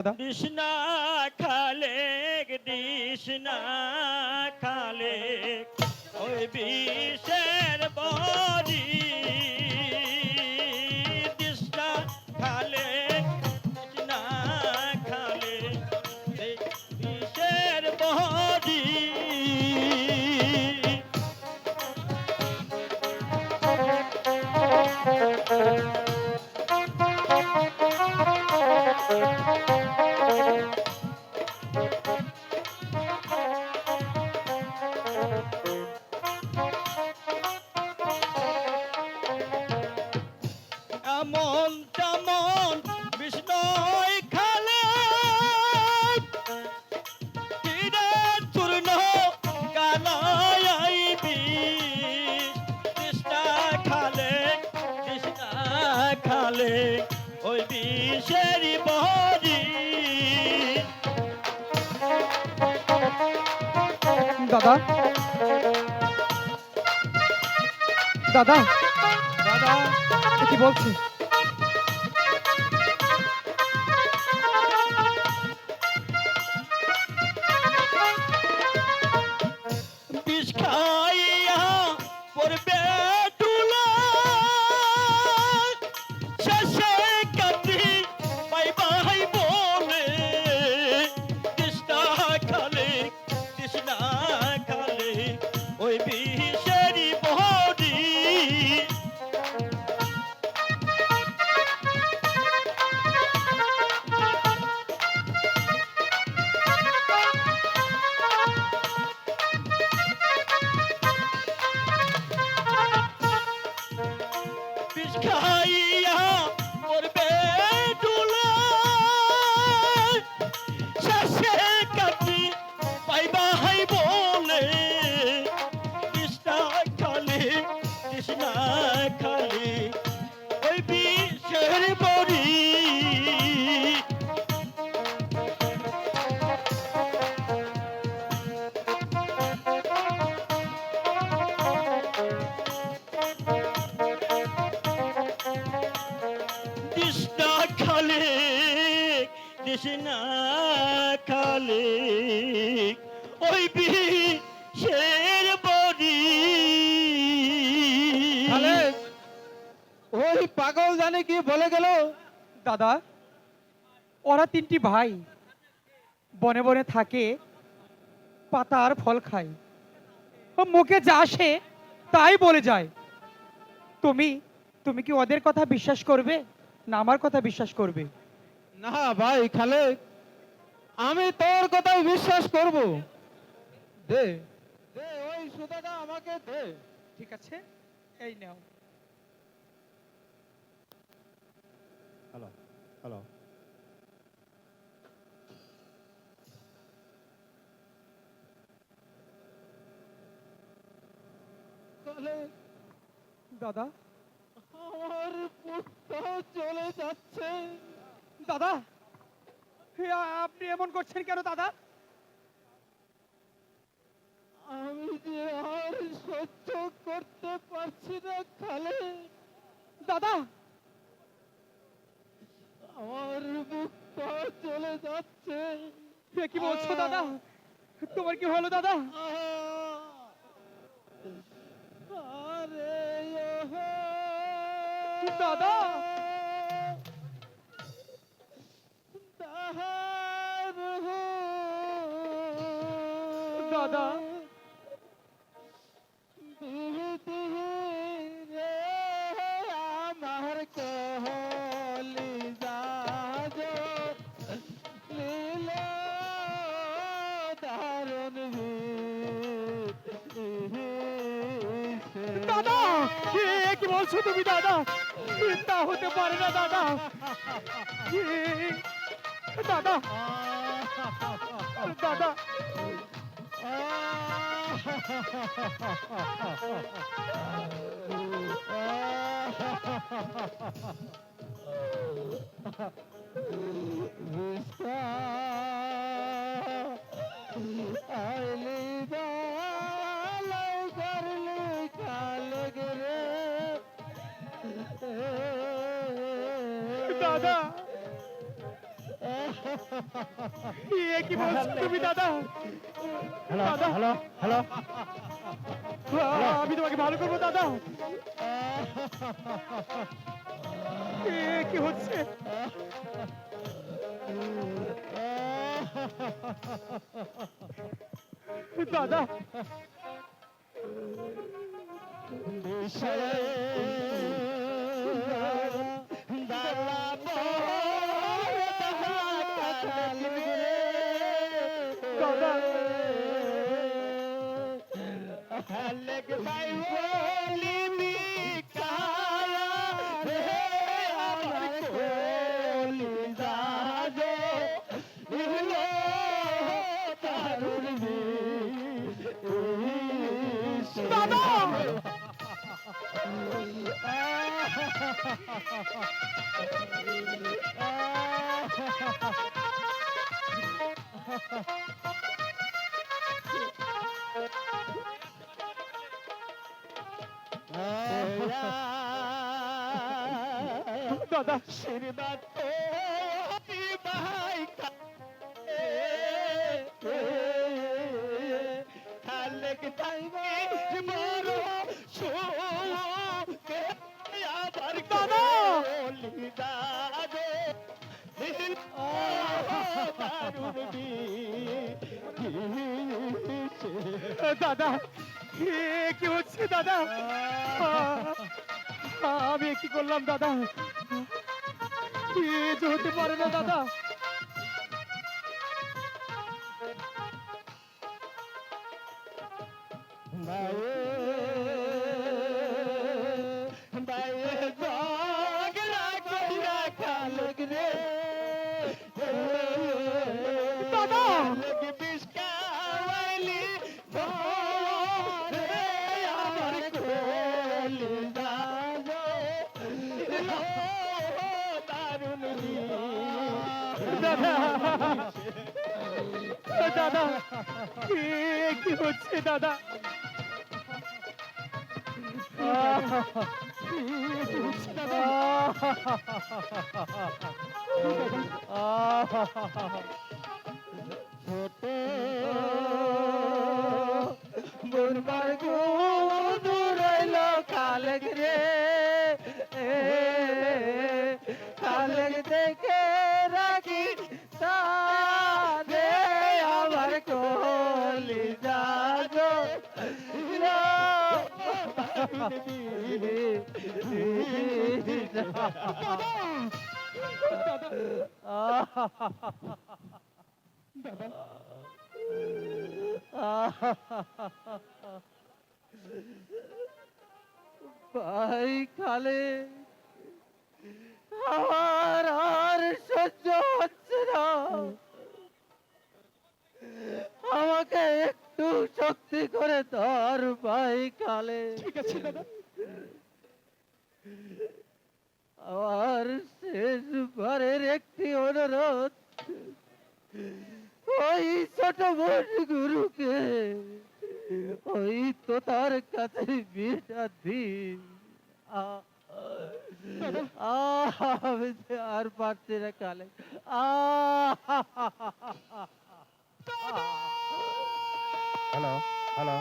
কৃষ্ণা কৃষ্ণা খালে ওই বিষের বড়ি কৃষ্ণা খালে কৃষ্ণা খালে বিষের বড়ি এমন তেমন বিষ্ণুই খালে তীরে চূর্ণ কালাই বিষ কৃষ্ণা খালে ওই বিষের বড়ি দাদা দাদা দাদা কি বলছি? বিষ খাইয়া পড়বে তুলা শেষে কাটি পাইবাই বলে কৃষ্ণা খালে ওই বিষেরি বড়ি বিষ খাইয়া পড়বে তুলা শেষে কাটি পাইবা হাই বলে কৃষ্ণা খালি ওই বিষের বড়ি কৃষ্ণা খালে ওই বিষের বড়ি ওই পাগল জানে কি বলে গেল? দাদা, ওরা তিনটি ভাই বনে বনে থাকে, পাতা আর ফল খায়, ও মুখে যা আসে তাই বলে যায়। তুমি তুমি কি ওদের কথা বিশ্বাস করবে না আমার কথা বিশ্বাস করবে? না ভাই খালেক, আমি তোর কথাই বিশ্বাস করব। দে দে ওই সুদাটা আমাকে দে। ঠিক আছে, এই নাও। Hello hello. দাদা, আমার পুত্র চলে যাচ্ছে। দাদা, আপনি এমন করছেন কেন দাদা? আমি যে আর সহ্য করতে পারছি না খালে। দাদা, আমার মুক্ত চলে যাচ্ছে। কি বলছো দাদা? তোমার কি হলো দাদা? আরে দাদা, দাদা, আমার কহলি যাজ লীল দারুণ দাদা, কি বলছো তুমি দাদা? তা হতে পারে না দাদা। দাদা, দাদা, দাদা এ কি বলছো তুমি দাদা? দাদা হ্যালো আমি তোমাকে ভালো করবো দাদা। এ কি হচ্ছে? দাদা দাদা দাদা আশীর্বাদ ভাই খালেক থাকি বড় সুখে আবার দাদা! দাদে দাদা এ কি হচ্ছে দাদা? আমি কি করলাম দাদা? এ যে হতে পারে না দাদা। দাদা দাদা দাদা এ কি হচ্ছে দাদা? কি হচ্ছে দাদা? বুনবার গুরইল খালেক রে খালেক দেখে রাখি তারে আমার কলি যাগো ভাই খালে আমার আর সহ্য হচ্ছে না, আমাকে একটু শক্তি করে ধর ভাই খালে। ঠিক আছে দাদা। আমার শেষবারের একটি অনুরোধ, ওই ছোট বোন গুরুকে ওই তো তার কাছে বিয়েটা দিন। আমি যে আর পারছি না কালে। Hello hello